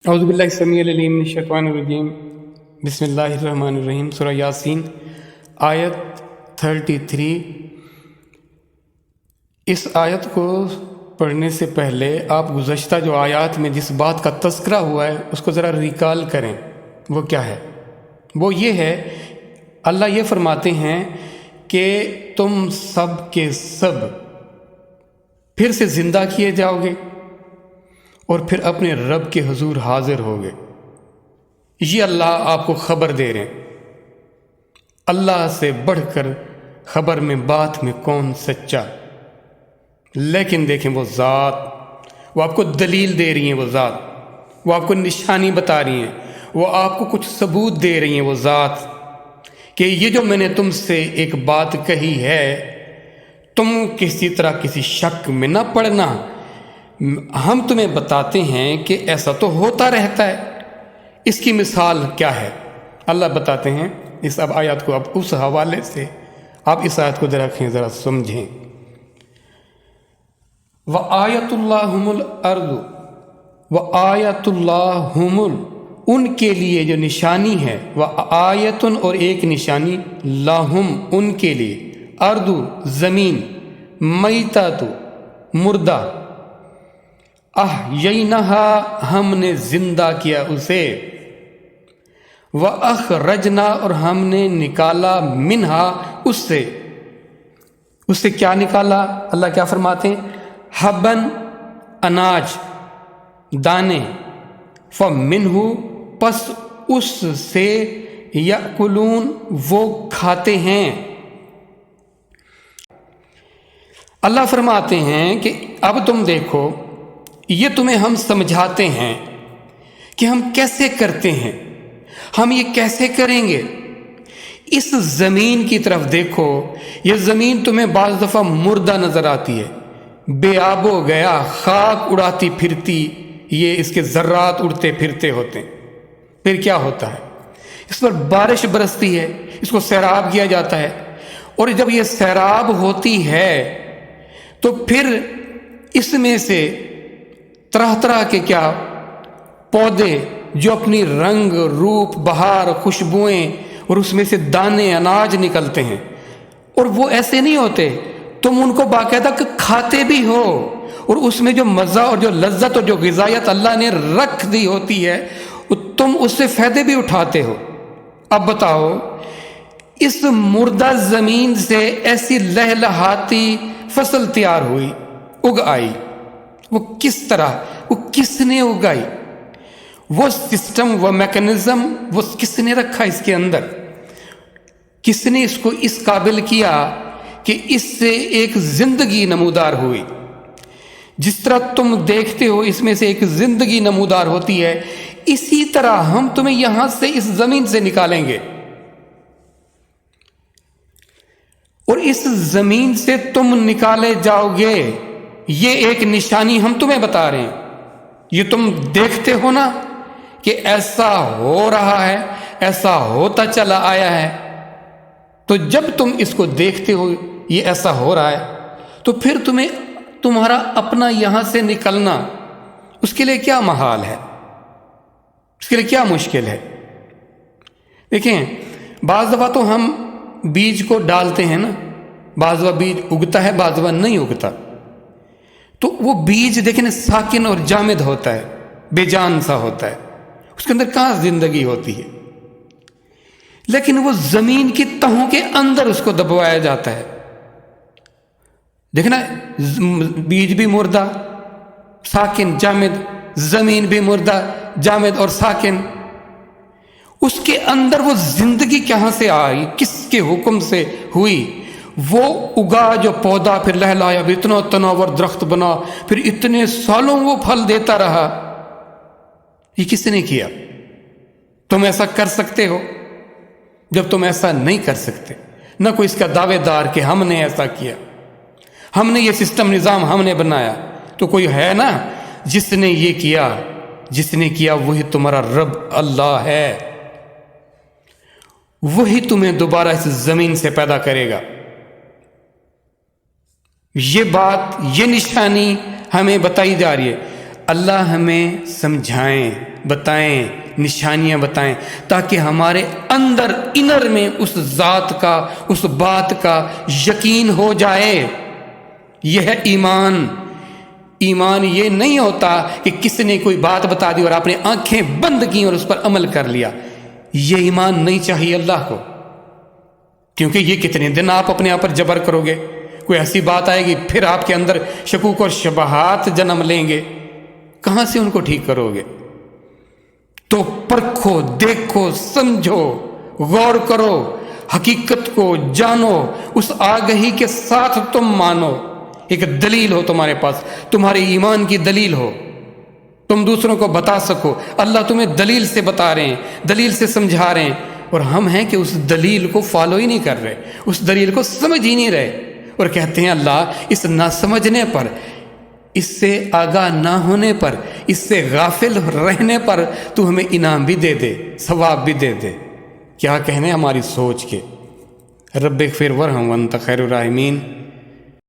اعوذ باللہ السمیع العلیم من الشیطان الرجیم بسم اللہ الرحمن الرحیم سورہ یاسین آیت 33۔ اس آیت کو پڑھنے سے پہلے آپ گزشتہ جو آیات میں جس بات کا تذکرہ ہوا ہے اس کو ذرا ریکال کریں۔ وہ کیا ہے؟ وہ یہ ہے، اللہ یہ فرماتے ہیں کہ تم سب کے سب پھر سے زندہ کیے جاؤ گے اور پھر اپنے رب کے حضور حاضر ہوگے۔ یہ اللہ آپ کو خبر دے رہے ہیں۔ اللہ سے بڑھ کر خبر میں بات میں کون سچا؟ لیکن دیکھیں وہ ذات، وہ آپ کو دلیل دے رہی ہیں، وہ ذات وہ آپ کو نشانی بتا رہی ہیں، وہ آپ کو کچھ ثبوت دے رہی ہیں، وہ ذات کہ یہ جو میں نے تم سے ایک بات کہی ہے تم کسی طرح کسی شک میں نہ پڑنا، ہم تمہیں بتاتے ہیں کہ ایسا تو ہوتا رہتا ہے۔ اس کی مثال کیا ہے؟ اللہ بتاتے ہیں اس اب آیات کو، اب اس حوالے سے آپ اس آیت کو رکھیں، ذرا سمجھیں۔ وَآیَةُ اللَّهُمُ الْأَرْضُ وَآیَةُ اللَّهُمُ ان کے لیے جو نشانی ہے، وَآیَةٌ اور ایک نشانی، لَهُمْ ان کے لیے، ارض زمین، میتۃ مردہ، احییناہا ہم نے زندہ کیا اسے، واخرجنا اور ہم نے نکالا منہا اس سے کیا نکالا؟ اللہ کیا فرماتے ہیں؟ حبن اناج، دانے، فمنہ پس اس سے یأکلون وہ کھاتے ہیں۔ اللہ فرماتے ہیں کہ اب تم دیکھو، یہ تمہیں ہم سمجھاتے ہیں کہ ہم کیسے کرتے ہیں، ہم یہ کیسے کریں گے۔ اس زمین کی طرف دیکھو، یہ زمین تمہیں بعض دفعہ مردہ نظر آتی ہے، بے آب و گیا، خاک اڑاتی پھرتی، یہ اس کے ذرات اڑتے پھرتے ہوتے ہیں۔ پھر کیا ہوتا ہے؟ اس پر بارش برستی ہے، اس کو سیراب کیا جاتا ہے، اور جب یہ سیراب ہوتی ہے تو پھر اس میں سے طرح طرح کے کیا پودے جو اپنی رنگ، روپ، بہار، خوشبوئیں اور اس میں سے دانے، اناج نکلتے ہیں، اور وہ ایسے نہیں ہوتے، تم ان کو باقاعدہ کھاتے بھی ہو، اور اس میں جو مزہ اور جو لذت اور جو غذائیت اللہ نے رکھ دی ہوتی ہے تم اس سے فائدے بھی اٹھاتے ہو۔ اب بتاؤ، اس مردہ زمین سے ایسی لہلہاتی فصل تیار ہوئی، اگ آئی، وہ کس طرح، وہ کس نے اگائی؟ وہ سسٹم، وہ میکنزم، وہ کس نے رکھا اس کے اندر؟ کس نے اس کو اس قابل کیا کہ اس سے ایک زندگی نمودار ہوئی؟ جس طرح تم دیکھتے ہو اس میں سے ایک زندگی نمودار ہوتی ہے، اسی طرح ہم تمہیں یہاں سے اس زمین سے نکالیں گے، اور اس زمین سے تم نکالے جاؤ گے۔ یہ ایک نشانی ہم تمہیں بتا رہے ہیں، یہ تم دیکھتے ہو نا کہ ایسا ہو رہا ہے، ایسا ہوتا چلا آیا ہے، تو جب تم اس کو دیکھتے ہو یہ ایسا ہو رہا ہے تو پھر تمہارا اپنا یہاں سے نکلنا، اس کے لیے کیا محال ہے، اس کے لیے کیا مشکل ہے؟ دیکھیں، بعض دفعہ تو ہم بیج کو ڈالتے ہیں نا، بعض دفعہ بیج اگتا ہے، بعض دفعہ نہیں اگتا، تو وہ بیج دیکھیں ساکن اور جامد ہوتا ہے، بے جان سا ہوتا ہے، اس کے اندر کہاں زندگی ہوتی ہے، لیکن وہ زمین کی تہوں کے اندر اس کو دبوایا جاتا ہے۔ دیکھنا، بیج بھی مردہ، ساکن، جامد، زمین بھی مردہ، جامد اور ساکن، اس کے اندر وہ زندگی کہاں سے آئی، کس کے حکم سے ہوئی؟ وہ اگا جو پودا، پھر لہلایا، پھر اتنا تناور درخت بنا، پھر اتنے سالوں وہ پھل دیتا رہا۔ یہ کس نے کیا؟ تم ایسا کر سکتے ہو؟ جب تم ایسا نہیں کر سکتے، نہ کوئی اس کا دعوے دار کہ ہم نے ایسا کیا، ہم نے یہ سسٹم نظام ہم نے بنایا، تو کوئی ہے نا جس نے یہ کیا؟ جس نے کیا وہی تمہارا رب اللہ ہے، وہی تمہیں دوبارہ اس زمین سے پیدا کرے گا۔ یہ بات، یہ نشانی ہمیں بتائی جا رہی ہے۔ اللہ ہمیں سمجھائیں، بتائیں، نشانیاں بتائیں، تاکہ ہمارے اندر انر میں اس ذات کا، اس بات کا یقین ہو جائے۔ یہ ہے ایمان۔ ایمان یہ نہیں ہوتا کہ کسی نے کوئی بات بتا دی اور آپ نے آنکھیں بند کی اور اس پر عمل کر لیا۔ یہ ایمان نہیں چاہیے اللہ کو، کیونکہ یہ کتنے دن آپ اپنے آپ پر جبر کرو گے؟ کوئی ایسی بات آئے گی پھر آپ کے اندر شکوک اور شبہات جنم لیں گے، کہاں سے ان کو ٹھیک کرو گے؟ تو پرکھو، دیکھو، سمجھو، غور کرو، حقیقت کو جانو، اس آگہی کے ساتھ تم مانو۔ ایک دلیل ہو تمہارے پاس، تمہارے ایمان کی دلیل ہو، تم دوسروں کو بتا سکو۔ اللہ تمہیں دلیل سے بتا رہے ہیں، دلیل سے سمجھا رہے ہیں، اور ہم ہیں کہ اس دلیل کو فالو ہی نہیں کر رہے، اس دلیل کو سمجھ ہی نہیں رہے، اور کہتے ہیں اللہ اس نہ سمجھنے پر، اس سے آگاہ نہ ہونے پر، اس سے غافل رہنے پر تو ہمیں انعام بھی دے دے، ثواب بھی دے دے۔ کیا کہنے ہماری سوچ کے۔ رب اغفر ورحم وانت خیر الراحمین۔